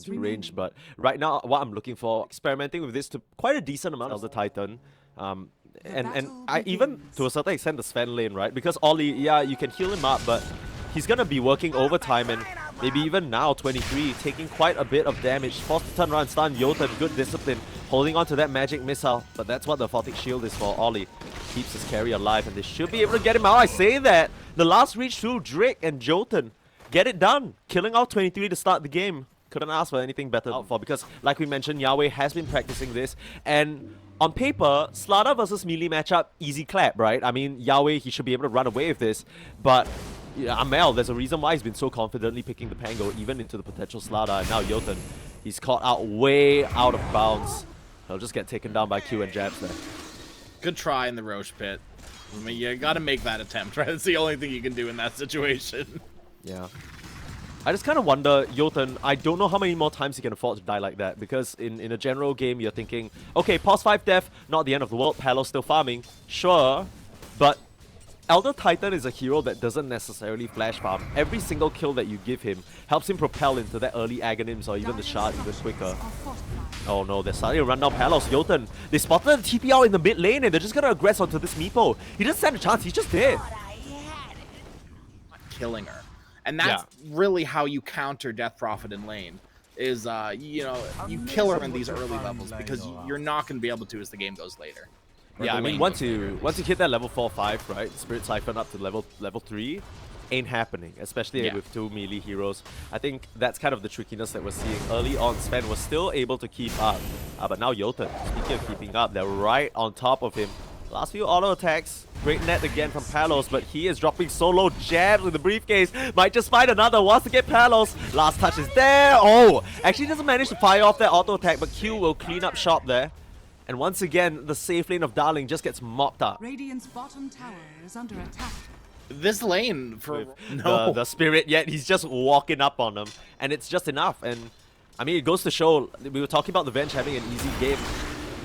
range, but right now what I'm looking for, experimenting with this to quite a decent amount of the Titan. And I even to a certain extent the Sven lane, right? Because Ollie, yeah, you can heal him up, but he's gonna be working overtime, and maybe even now 23 taking quite a bit of damage. Forced to turn around, stun Jotun, good discipline, holding on to that magic missile, but that's what the Photic Shield is for. Ollie keeps his carry alive, and they should be able to get him out. I say that the last reach through Drake and Jotun get it done, killing out 23 to start the game. Couldn't ask for anything better for, because like we mentioned, YOWE has been practicing this, and on paper, Slada versus melee matchup, easy clap, right? I mean, YOWE, he should be able to run away with this, but yeah, ARMEL, there's a reason why he's been so confidently picking the Pango, even into the potential Slada, and now Jotun, he's caught out way out of bounds. He'll just get taken down by Q and jabs there. Good try in the Roche pit. I mean, you gotta make that attempt, right? It's the only thing you can do in that situation. Yeah. I just kind of wonder, Jotun, I don't know how many more times he can afford to die like that, because in a general game, you're thinking, okay, pause 5 death, not the end of the world, Palos still farming, sure, but Elder Titan is a hero that doesn't necessarily flash farm. Every single kill that you give him helps him propel into that early Aghanims or even the shard even quicker. Oh no, they're starting to run down Palos. Jotun, they spotted the TP out in the mid lane and they're just gonna aggress onto this Meepo. He doesn't stand a chance, he's just dead. Killing her. And that's really how you counter Death Prophet in lane, is, you know, you kill her in these early levels, because you're not going to be able to as the game goes later. Yeah, I mean, once you hit that level 4-5, right, Spirit Siphon up to level 3, ain't happening, especially with 2 melee heroes. I think that's kind of the trickiness that we're seeing. Early on, Sven was still able to keep up, but now Jotun, speaking of keeping up, they're right on top of him. Last few auto attacks, great net again from Palos, but he is dropping solo jabs with the briefcase. Might just find another, wants to get Palos. Last touch is there. Oh, actually doesn't manage to fire off that auto attack, but Q will clean up shop there. And once again, the safe lane of Darling just gets mopped up. Radiant's bottom tower is under attack. This lane for the Spirit, yet he's just walking up on them, and it's just enough. And I mean, it goes to show, we were talking about the Venge having an easy game.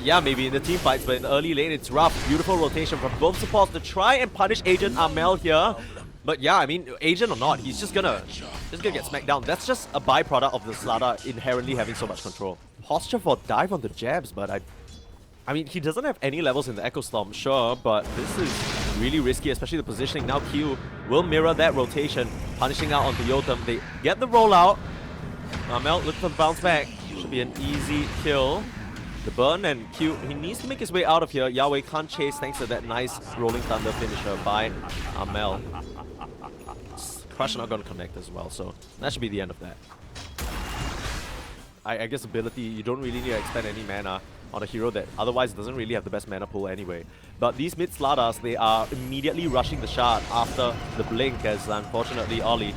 Yeah, maybe in the team fights, but in the early lane, it's rough. Beautiful rotation from both supports to try and punish Agent ARMEL here. But yeah, I mean, Agent or not, he's just gonna get smacked down. That's just a byproduct of the Slada inherently having so much control. Posture for dive on the jabs, but I mean, he doesn't have any levels in the Echo Storm, sure, but this is really risky, especially the positioning. Now Q will mirror that rotation, punishing out onto Jotun. They get the rollout. ARMEL looking for the bounce back. Should be an easy kill. The burn and Q, he needs to make his way out of here. YOWE can't chase thanks to that nice Rolling Thunder finisher by ARMEL. Crush not going to connect as well, so that should be the end of that. I guess ability, you don't really need to expend any mana on a hero that otherwise doesn't really have the best mana pool anyway. But these mid Sladas, they are immediately rushing the shard after the blink, as unfortunately Ollie,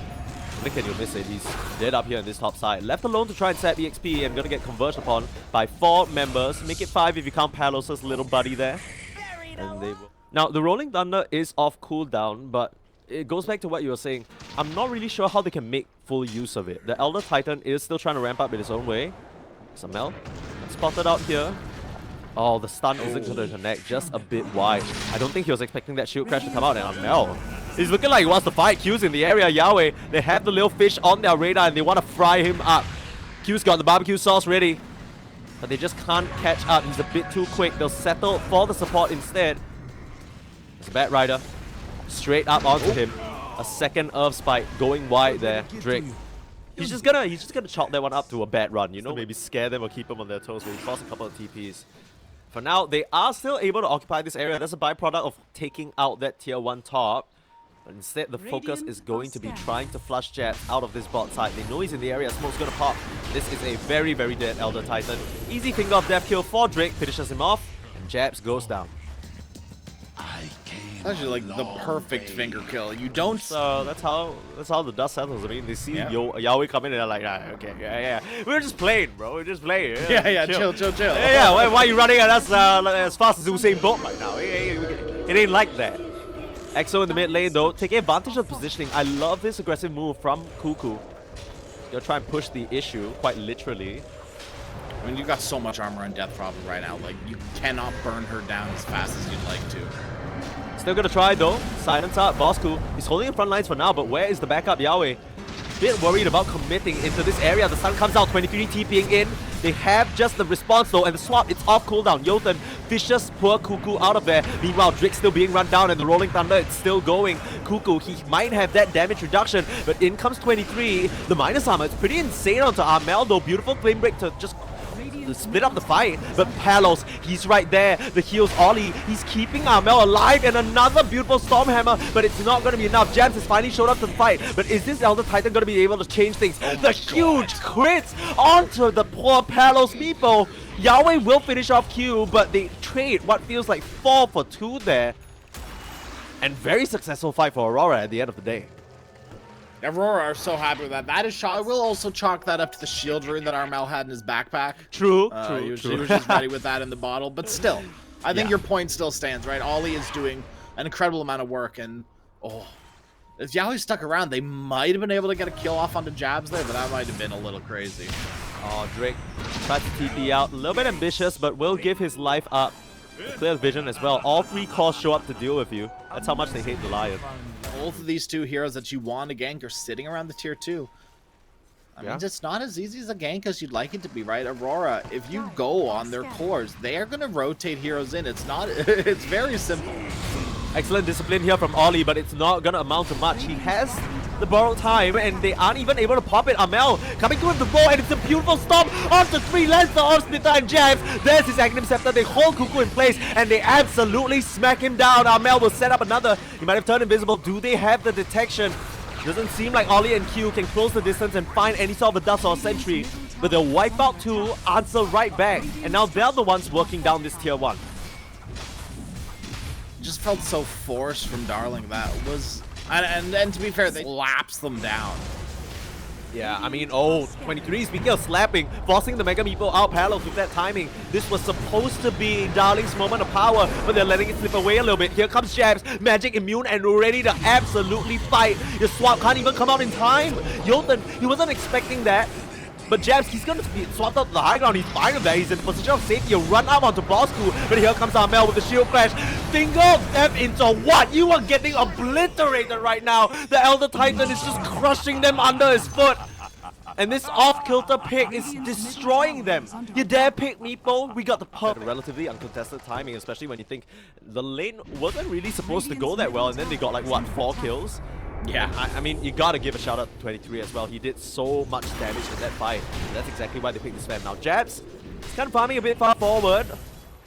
blink and you'll miss it, he's dead up here in this top side. Left alone to try and set EXP and gonna get converged upon by 4 members. Make it 5 if you count Palos' little buddy there. And they will. Now, the Rolling Thunder is off cooldown, but it goes back to what you were saying. I'm not really sure how they can make full use of it. The Elder Titan is still trying to ramp up in his own way. ARMEL spotted out here. Oh, the stun isn't going to connect, just a bit wide. I don't think he was expecting that shield crash to come out, and ARMEL, he's looking like he wants to fight. Q's in the area. YOWE, they have the little fish on their radar and they want to fry him up. Q's got the barbecue sauce ready, but they just can't catch up. He's a bit too quick. They'll settle for the support instead. It's a Bat Rider. Straight up onto him. A second Earth Spike going wide there. Drake. He's just gonna chalk that one up to a bad run, you know? Maybe scare them or keep them on their toes. Maybe force a couple of TPs. For now, they are still able to occupy this area. That's a byproduct of taking out that tier 1 top. But instead, the focus is going to be trying to flush jabs out of this bot side. They know he's in the area. Smoke's gonna pop. This is a very, very dead Elder Titan. Easy finger of death kill for Drake. Finishes him off. And jabs goes down. Actually, like the perfect finger kill. You don't. That's how the dust settles. I mean, they see YOWE come in and they're like, okay, yeah. We're just playing, bro. We're just playing. Yeah, chill. Yeah. Why are you running at us as fast as Usain Bolt right now? It ain't like that. EXO in the mid lane though, taking advantage of positioning. I love this aggressive move from Cuckoo. He's gonna try and push the issue, quite literally. I mean, you've got so much armor on Death Prophet right now. Like, you cannot burn her down as fast as you'd like to. Still gonna try though. Silence up, Bosku. He's holding in front lines for now, but where is the backup? YOWE bit worried about committing into this area. The sun comes out, 23 TPing in. They have just the response though, and the swap, it's off cooldown. Jotun fishes poor Cuckoo out of there. Meanwhile, Drake still being run down, and the Rolling Thunder, it's still going. Cuckoo, he might have that damage reduction, but in comes 23. The minus armor, it's pretty insane onto Armel though. Beautiful flame break to just split up the fight, but Palos, he's right there. The heals Ollie, he's keeping Armel alive, and another beautiful Stormhammer, but it's not going to be enough. Jams has finally showed up to the fight, but is this Elder Titan going to be able to change things? The huge crits onto the poor Palos meepo. YOWE will finish off Q, but they trade what feels like 4 for 2 there. And very successful fight for Aurora at the end of the day. Aurora are so happy with that. That is shot. I will also chalk that up to the shield rune that Armel had in his backpack. True, He was just ready with that in the bottle. But still, I think your point still stands, right? Ollie is doing an incredible amount of work, and if YOWE stuck around, they might have been able to get a kill off onto Jabs there, but that might have been a little crazy. Oh, Drake tries to TP out. A little bit ambitious, but will give his life up. Clear vision as well. All 3 cores show up to deal with you. That's how much they hate the Lion. Both of these 2 heroes that you want to gank are sitting around the tier 2. I mean, it's not as easy as a gank as you'd like it to be, right? Aurora, if you go on their cores, they are going to rotate heroes in. It's not, it's very simple. Excellent discipline here from Ollie, but it's not going to amount to much. He has the borrowed time, and they aren't even able to pop it. Armel coming through with the bow, and it's a beautiful stomp onto 3 Lancer of Splitter and Jabs. There's his Aghanim Scepter. They hold Cuckoo in place, and they absolutely smack him down. Armel will set up another. He might have turned invisible. Do they have the detection? Doesn't seem like Ollie and Q can close the distance and find any sort of a dust or a sentry, but they'll wipe out 2, answer right back, and now they're the ones working down this tier 1. Just felt so forced from Darling. That was, and to be fair, they slaps them down. Yeah, I mean, 23, speaking of slapping, forcing the Mega Meepo out Palos with that timing. This was supposed to be Darling's moment of power, but they're letting it slip away a little bit. Here comes Jabs, magic immune and ready to absolutely fight. Your swap can't even come out in time. Jotun, he wasn't expecting that. But Jabs, he's going to be swapped out to the high ground. He's fine with that. He's in position of safety. He'll run up onto Bosku. But here comes Armel with the shield crash. Finger them into what? You are getting obliterated right now. The Elder Titan is just crushing them under his foot. And this off-kilter pick is destroying them. You dare pick Meepo? We got the perfect, relatively uncontested timing, especially when you think the lane wasn't really supposed to go that well. And then they got like, what, 4 kills? Yeah, I mean, you gotta give a shout out to 23 as well. He did so much damage in that fight. That's exactly why they picked this fan. Now, Jabs, he's kind of farming a bit far forward.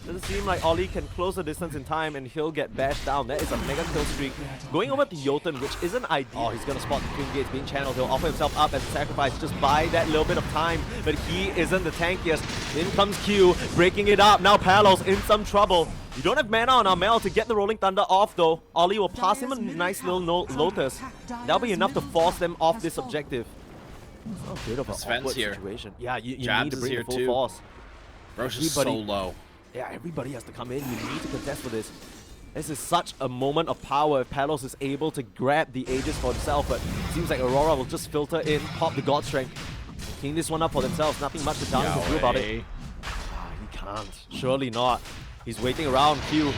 Doesn't seem like Ollie can close the distance in time, and he'll get bashed down. That is a mega kill streak. Going over to Jotun, which isn't ideal. Oh, he's gonna spot the Twin Gates being channeled. He'll offer himself up as a sacrifice just by that little bit of time, but he isn't the tankiest. In comes Q, breaking it up. Now Palos in some trouble. You don't have mana on Armel to get the Rolling Thunder off though. Ollie will pass him a nice little Lotus. That'll be enough to force them off this objective. Oh, a bit of an awkward situation. Yeah, you need to bring the full force. Roche is so low. Yeah, everybody has to come in. You need to contest for this. This is such a moment of power if Palos is able to grab the Aegis for himself, but it seems like Aurora will just filter in, pop the God Strength, clean this one up for themselves. Nothing much the Darling can do about it. He can't. Surely not. He's waiting around. Q.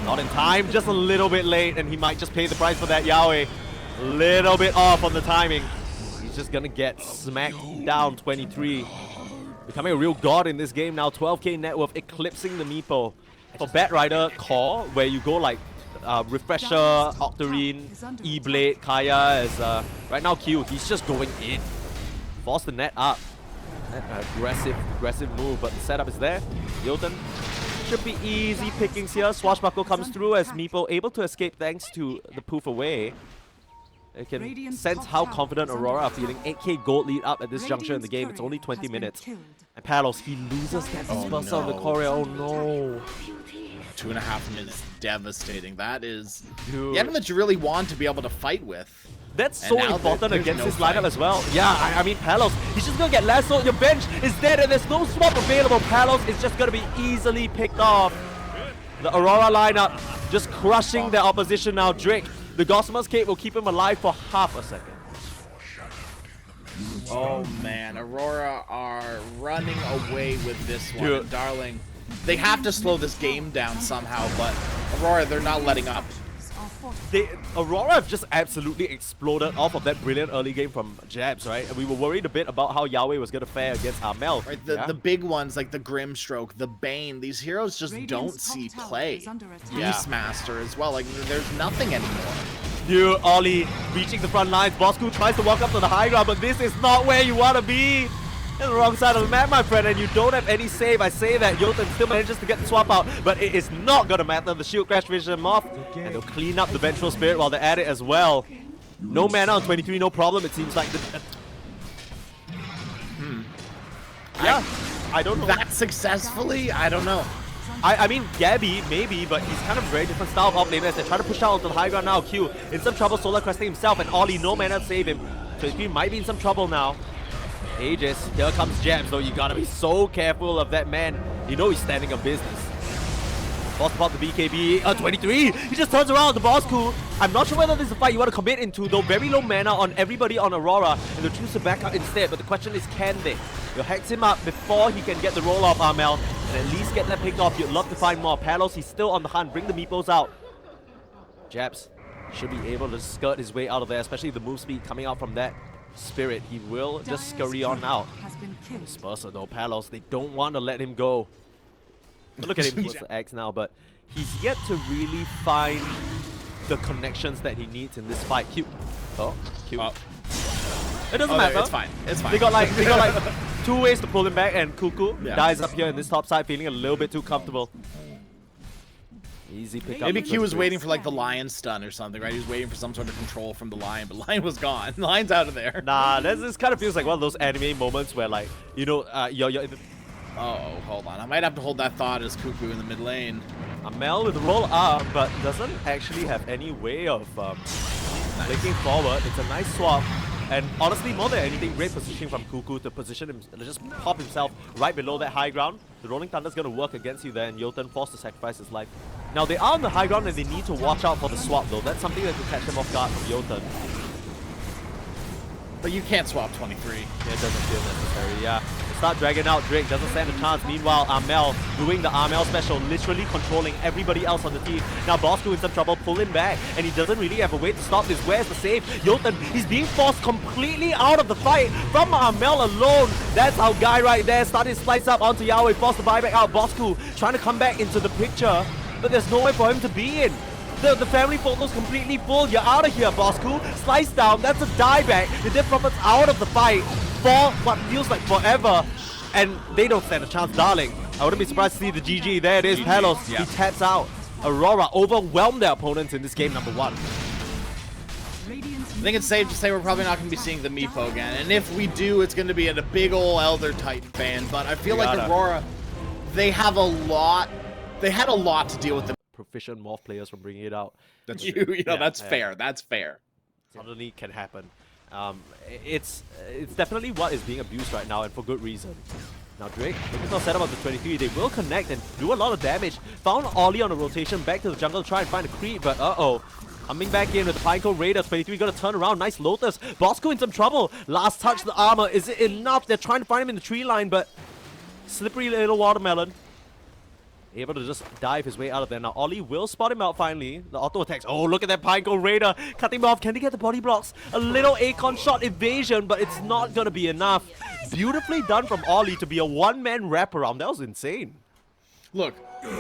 Not in time, just a little bit late, and he might just pay the price for that. YOWE. A little bit off on the timing. He's just gonna get smacked down. 23. Becoming a real god in this game now. 12k net worth, eclipsing the Meepo. For Batrider core, where you go like Refresher, Octarine, E-Blade, Kaya as right now Q, he's just going in. Force the net up. Aggressive move, but the setup is there. Jotun should be easy pickings here. Swashbuckle comes through as Meepo able to escape thanks to the poof away. You can sense how confident Aurora are feeling. 8k gold lead up at this juncture in the game. It's only 20 minutes. And Palos, he loses that burst on the choreo. Oh no. 2.5 minutes. Devastating. That is the item that you really want to be able to fight with. That's so important against this lineup as well. Yeah, I mean, Palos, he's just gonna get lassoed. Your bench is dead and there's no swap available. Palos is just gonna be easily picked off. The Aurora lineup just crushing their opposition now. Drake, the Gossamer's Cape will keep him alive for half a second. Oh man, Aurora are running away with this one. Dude. Darling, they have to slow this game down somehow, but Aurora, they're not letting up. Aurora have just absolutely exploded off of that brilliant early game from Jabs, right? And we were worried a bit about how YOWE was going to fare against ARMEL. Right, the big ones like the Grimstroke, the Bane, these heroes just don't see play. Beastmaster as well, like there's nothing anymore. Dude, Ollie reaching the front lines. Bosku tries to walk up to the high ground, but this is not where you want to be. On the wrong side of the map, my friend, and you don't have any save. I say that Jotun still manages to get the swap out, but it is not going to matter. The shield crash vision him off, and they'll clean up the Vengeful Spirit while they're at it as well. No mana on 23, no problem. It seems like the... Yeah, I don't know. That successfully? I don't know. I mean, Gabby, maybe, but he's kind of a very different style of offlaner as they try to push out onto the high ground now. Q in some trouble, Solar Cresting himself, and Ollie, no mana to save him. 23 might be in some trouble now. Aegis, here comes Jams, though you gotta be so careful of that man. You know he's standing on business. Boss pop the BKB, 23, he just turns around the Bosku. I'm not sure whether this is a fight you want to commit into, though very low mana on everybody on Aurora, and they'll choose to back out instead, but the question is, can they? You'll hex him up before he can get the roll off ARMEL, and at least get that picked off. You'd love to find more. Palos, he's still on the hunt, bring the meeples out. Jabs should be able to skirt his way out of there, especially the move speed coming out from that Spirit. He will just scurry on out. Spurser though, Palos, they don't want to let him go. Look at him towards the X now, but he's yet to really find the connections that he needs in this fight. Q. Oh, Q. Oh. It doesn't matter. It's fine. It's fine. They got like 2 ways to pull him back, and Cuckoo dies up here in this top side, feeling a little bit too comfortable. Easy pick up. Maybe Q was waiting for like the lion stun or something, right? He was waiting for some sort of control from the lion, but lion was gone. The lion's out of there. Nah, this kind of feels like one of those anime moments where, like, you know, you're in the... Oh, hold on. I might have to hold that thought as Cuckoo in the mid lane. ARMEL with the roll up, but doesn't actually have any way of linking forward. It's a nice swap. And honestly, more than anything, great positioning from Cuckoo to position him, just pop himself right below that high ground. The Rolling Thunder's going to work against you there, and Jotun forced to sacrifice his life. Now, they are on the high ground, and they need to watch out for the swap, though. That's something that could catch them off guard from Jotun. But you can't swap 23. Yeah, it doesn't feel necessary, yeah. Start dragging out Drake, doesn't stand a chance. Meanwhile, ARMEL doing the ARMEL special, literally controlling everybody else on the team. Now Bosku in some trouble, pull him back, and he doesn't really have a way to stop this. Where's the save? Jotun, he's being forced completely out of the fight from ARMEL alone. That's our guy right there, starting to slice up onto YOWE, forced to buy back out. Bosku trying to come back into the picture, but there's nowhere for him to be in. The family photo's completely full. You're out of here, Bosku. Slice down, that's a dieback. The Death Prophet's out of the fight for what feels like forever, and they don't stand a chance. Darling, I wouldn't be surprised to see the GG. There it is, Palos. He taps out. Aurora overwhelmed their opponents in this game number 1. I think it's safe to say we're probably not going to be seeing the Meepo again, and if we do, it's going to be at a big ole Elder Titan fan. But I feel like Aurora, they have a lot. They had a lot to deal with. The proficient morph players from bringing it out. That's you know, that's fair. That's fair. Suddenly can happen. It's definitely what is being abused right now, and for good reason. Now Drake, looking for setup of the 23, they will connect and do a lot of damage. Found Ollie on a rotation back to the jungle to try and find a creep, but coming back in with the Pinecone Raider, 23 gonna turn around, nice Lotus. Bosku in some trouble, last touch the armor, is it enough? They're trying to find him in the tree line, but slippery little watermelon. Able to just dive his way out of there. Now Ollie will spot him out finally. The auto attacks. Oh, look at that Pinecone Raider. Cutting him off. Can they get the body blocks? A little Akon shot evasion, but it's not going to be enough. Beautifully done from Ollie to be a one-man wraparound. That was insane. Look,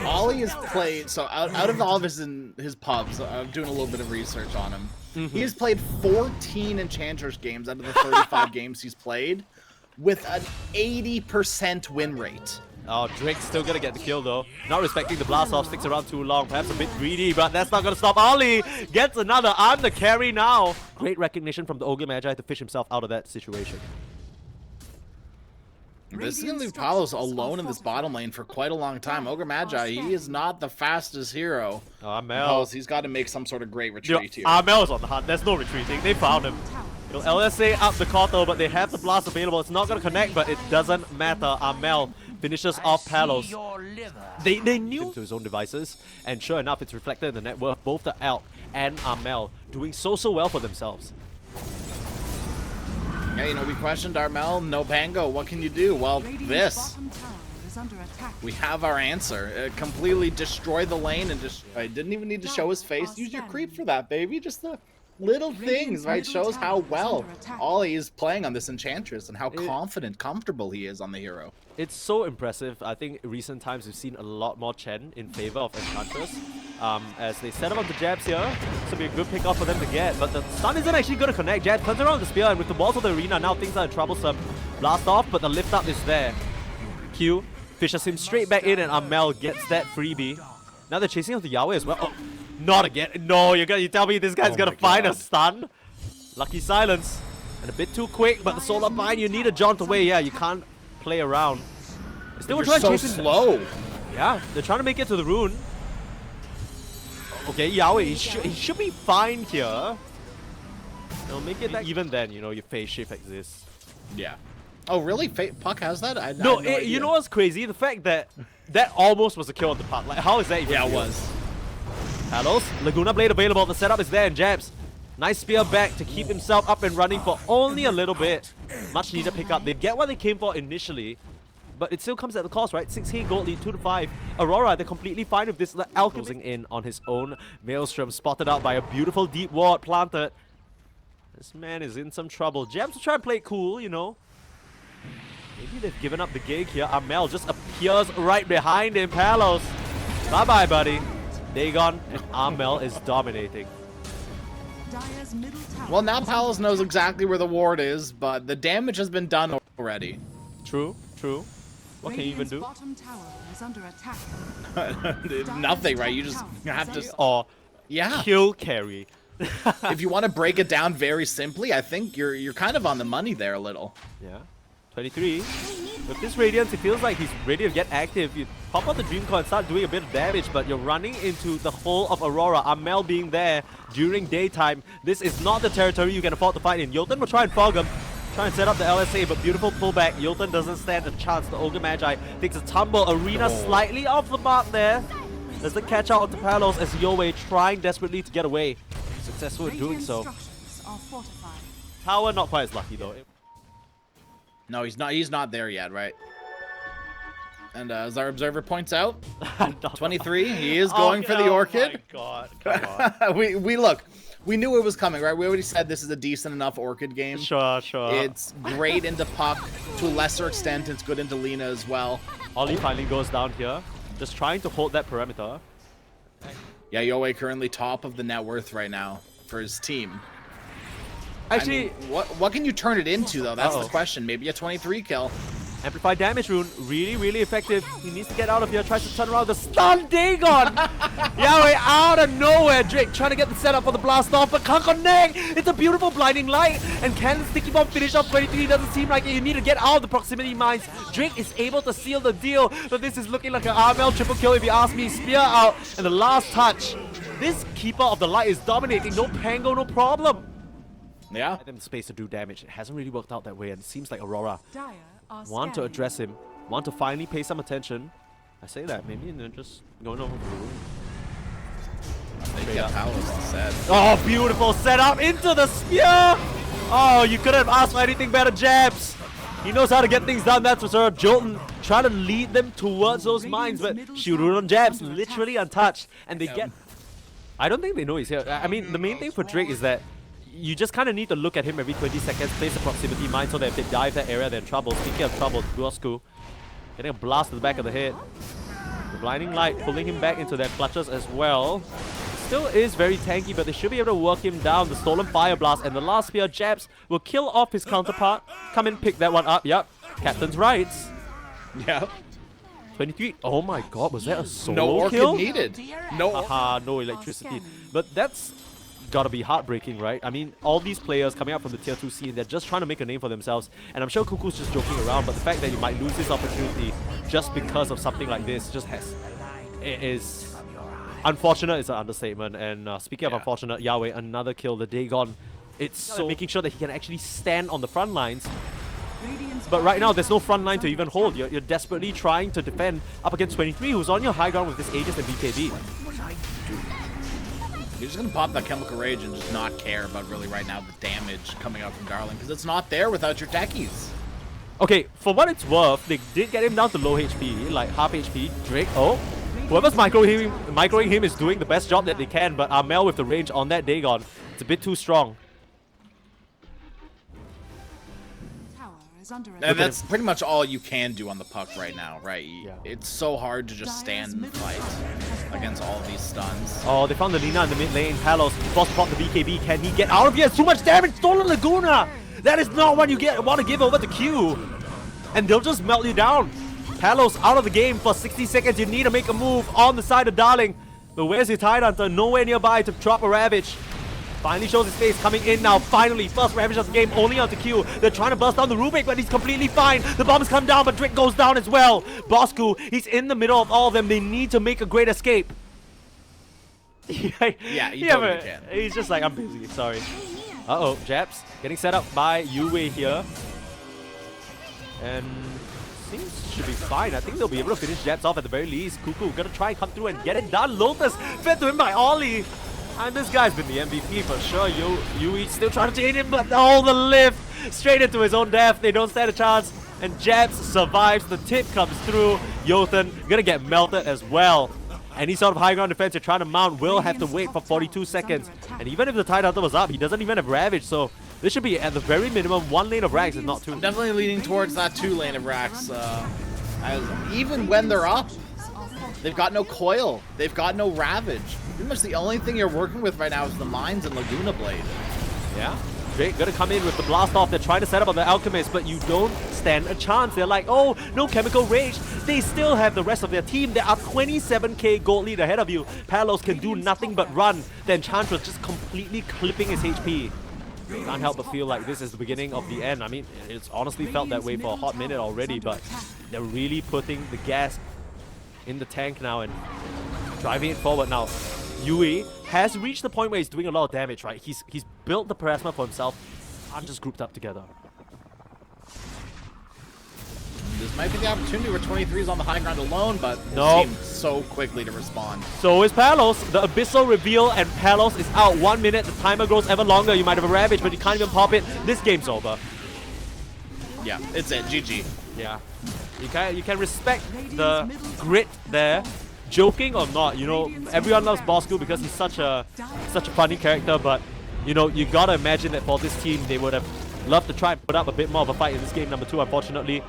Ollie has played, so out of all of his pubs, I'm doing a little bit of research on him. He has played 14 Enchanters games out of the 35 games he's played with an 80% win rate. Oh, Drake's still gonna get the kill though. Not respecting the blast off, sticks around too long. Perhaps a bit greedy, but that's not gonna stop Ollie. Gets another. I'm the carry now. Great recognition from the Ogre Magi to fish himself out of that situation. This is gonna leave Palos alone in this bottom lane for quite a long time. Ogre Magi, he is not the fastest hero. ARMEL. He's got to make some sort of great retreat here. ARMEL's on the hunt. There's no retreating. They found him. It'll LSA up the Koto, but they have the blast available. It's not gonna connect, but it doesn't matter. ARMEL finishes off Palos. They knew to his own devices, and sure enough, it's reflected in the net worth. Both the Elk and ARMEL doing so well for themselves. Yeah, you know, we questioned ARMEL, no Pango. What can you do? Well, this. is under attack. We have our answer. Completely destroy the lane and just. I didn't even need to show his face. Use your creep for that, baby. Just the little things, right? Shows how well Ollie is playing on this Enchantress and how confident, comfortable he is on the hero. It's so impressive. I think in recent times we've seen a lot more Chen in favor of Enchantress. As they set up on the jabs here. This will be a good pick off for them to get. But the stun isn't actually going to connect. Jab turns around the spear, and with the walls of the arena, now things are troublesome. Blast off, but the lift up is there. Q fishes him straight back in, and ARMEL gets that freebie. Now they're chasing after YOWE as well. Oh, not again. No, you tell me this guy's going to find a stun? Lucky silence. And a bit too quick, but the solar bind, you need a jaunt away. Yeah, you can't play around. Still You're so slow. Yeah, they're trying to make it to the rune. Okay, YOWE, he should be fine here. They'll make it that even then, you know, your phase shift exists. Yeah. Oh, really? Puck has that? I no, you know what's crazy? The fact that that almost was a kill on the Puck. Like, how is that even? Yeah, it real? was. Talos, Laguna Blade available. The setup is there, and jabs. Nice spear back to keep himself up and running for only a little bit. Much needed pickup. They get what they came for initially. But it still comes at the cost, right? 6k gold lead, 2-5. Aurora, they're completely fine with this. Closing in on his own. Maelstrom spotted out by a beautiful deep ward planted. This man is in some trouble. Jabs will try and play it cool, you know. Maybe they've given up the gig here. ARMEL just appears right behind him. Palos. Bye-bye, buddy. Dagon and ARMEL is dominating. Dire's middle tower Well, now is Palos under knows exactly where the ward is, but the damage has been done already. True, true. What can you even Radiant's do? bottom tower is under attack. Nothing, right? You just have to... Or Yeah. kill carry. If you want to break it down very simply, I think you're kind of on the money there a little. Yeah. 23. With this Radiance, it feels like he's ready to get active. You pop out the Dream Core and start doing a bit of damage, but you're running into the whole of Aurora. ARMEL being there during daytime. This is not the territory you can afford to fight in. Yolton will try and fog him. Try and set up the LSA, but beautiful pullback. Yolton doesn't stand a chance. The Ogre Magi takes a tumble. Arena slightly off the mark there. There's the catch out onto Palos as YOWE trying desperately to get away. Successful in doing so. structures are fortified. Tower not quite as lucky though. No, he's not. He's not there yet, right? And as our observer points out, 23, he is going for the Orchid. Oh my god, come on. we look. We knew it was coming, right? We already said this is a decent enough Orchid game. Sure. It's great into Puck. To a lesser extent, it's good into Lina as well. Ollie finally goes down here. Just trying to hold that perimeter. Yeah, YOWE currently top of the net worth right now for his team. Actually, I mean, what can you turn it into, though? That's the question. Maybe a 23 kill. amplified damage rune, really effective. He needs to get out of here, tries to turn around the stun Dagon! YOWE out of nowhere, Drake trying to get the setup for the blast off, but can't connect! It's a beautiful blinding light, and can the sticky bomb finish off 23? Doesn't seem like it. You need to get out of the proximity mines. Drake is able to seal the deal, but this is looking like an ARMEL triple kill if you ask me. Spear out, and the last touch. This Keeper of the Light is dominating, no Pango, no problem. Yeah. Give them space to do damage. It hasn't really worked out that way, and it seems like Aurora Dire are want to scanning. address him, want to finally pay some attention. I say that, maybe they're just going over the room. They get Palos to set. Oh, beautiful setup into the spear! Oh, you couldn't have asked for anything better, Jabs. He knows how to get things done, that's for sure. Jolton trying to lead them towards those mines, but Shirun on Jabs, literally untouched. And they get... I don't think they know he's here. I mean, the main thing for Drake is that you just kind of need to look at him every 20 seconds, place a proximity mine so that if they dive that area, they're in trouble. Speaking of trouble, Duosku getting a blast to the back of the head. The blinding light pulling him back into their clutches as well. Still is very tanky, but they should be able to work him down. The stolen fire blast and the last spear, Jabs will kill off his counterpart. Come and pick that one up. Yep, Captain's rights. Yeah. 23. Oh my god, was that a solo No Orchid kill? needed. No. Haha, no electricity. But that's gotta be heartbreaking, right? I mean, all these players coming up from the tier 2 scene, they're just trying to make a name for themselves. And I'm sure Kuku's just joking around, but the fact that you might lose this opportunity just because of something like this just has... It is... Unfortunate is an understatement. And speaking of unfortunate, YOWE, another kill, the Dagon. It's so making sure that he can actually stand on the front lines. But right now, there's no front line to even hold. You're desperately trying to defend up against 23, who's on your high ground with this Aegis and BKB. You're just gonna pop that Chemical Rage and just not care about really right now the damage coming out from Darling, because it's not there without your techies. Okay, for what it's worth, they did get him down to low HP, like half HP. Drake, oh. Whoever's microing him is doing the best job that they can, but ARMEL with the range on that Dagon, it's a bit too strong. Tower is under And attack. that's pretty much all you can do on the puck right now, right? Yeah. It's so hard to just stand and fight against all of these stuns. Oh, they found the Lina in the mid lane. Palos, boss pop the BKB. Can he get out of here? Too much damage. Stolen Laguna. That is not what you want to give over to Q. And they'll just melt you down. Palos out of the game for 60 seconds. You need to make a move on the side of Darling. But where's your Tidehunter? Nowhere nearby to drop a Ravage. Finally shows his face coming in now. Finally, first Ravage of the game only onto Q. They're trying to burst down the Rubik, but he's completely fine. The bombs come down, but Drake goes down as well. Bosku, he's in the middle of all of them. They need to make a great escape. Yeah, he totally can. He's just like, I'm busy, sorry. Uh-oh, Japs getting set up by YOWE here. And seems should be fine. I think they'll be able to finish Japs off at the very least. Cuckoo gonna try and come through and get it done. Lotus fed to him by Ollie. And this guy's been the MVP for sure. YOWE still trying to change him, but oh, the lift straight into his own death. They don't stand a chance. And Japs survives. The tip comes through. Yothan gonna get melted as well. Any sort of high ground defense you're trying to mount will have to wait for 42 seconds. And even if the Tidehunter was up, he doesn't even have Ravage. So this should be at the very minimum 1 lane of Rags is not 2. I'm definitely leaning towards that 2 lane of Rax. Even when they're up, they've got no coil. They've got no Ravage. Pretty much the only thing you're working with right now is the Mines and Laguna Blade. Yeah. Drake gonna come in with the blast off. They're trying to set up on the Alchemist, but you don't stand a chance. They're like, oh, no Chemical Rage. They still have the rest of their team. There are 27k gold lead ahead of you. Palos can do nothing but run. The Enchantress just completely clipping his HP. Can't help but feel like this is the beginning of the end. I mean, it's honestly felt that way for a hot minute already, but they're really putting the gas in the tank now and driving it forward now. YOWE has reached the point where he's doing a lot of damage, right? He's built the Parasma for himself. I'm just grouped up together. This might be the opportunity where 23 is on the high ground alone, but no. Seems so quickly to respond. So is Palos. The Abyssal reveal, and Palos is out 1 minute. The timer grows ever longer. You might have a Ravage, but you can't even pop it. This game's over. Yeah, it's it. GG. Yeah. You can respect the grit there. Joking or not, you know, everyone loves Bosku because he's such a funny character, but you know, you gotta imagine that for this team they would have loved to try and put up a bit more of a fight in this game number 2. Unfortunately,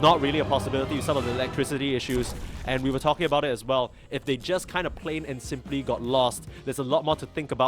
not really a possibility with some of the electricity issues, and we were talking about it as well. If they just kind of plain and simply got lost, there's a lot more to think about.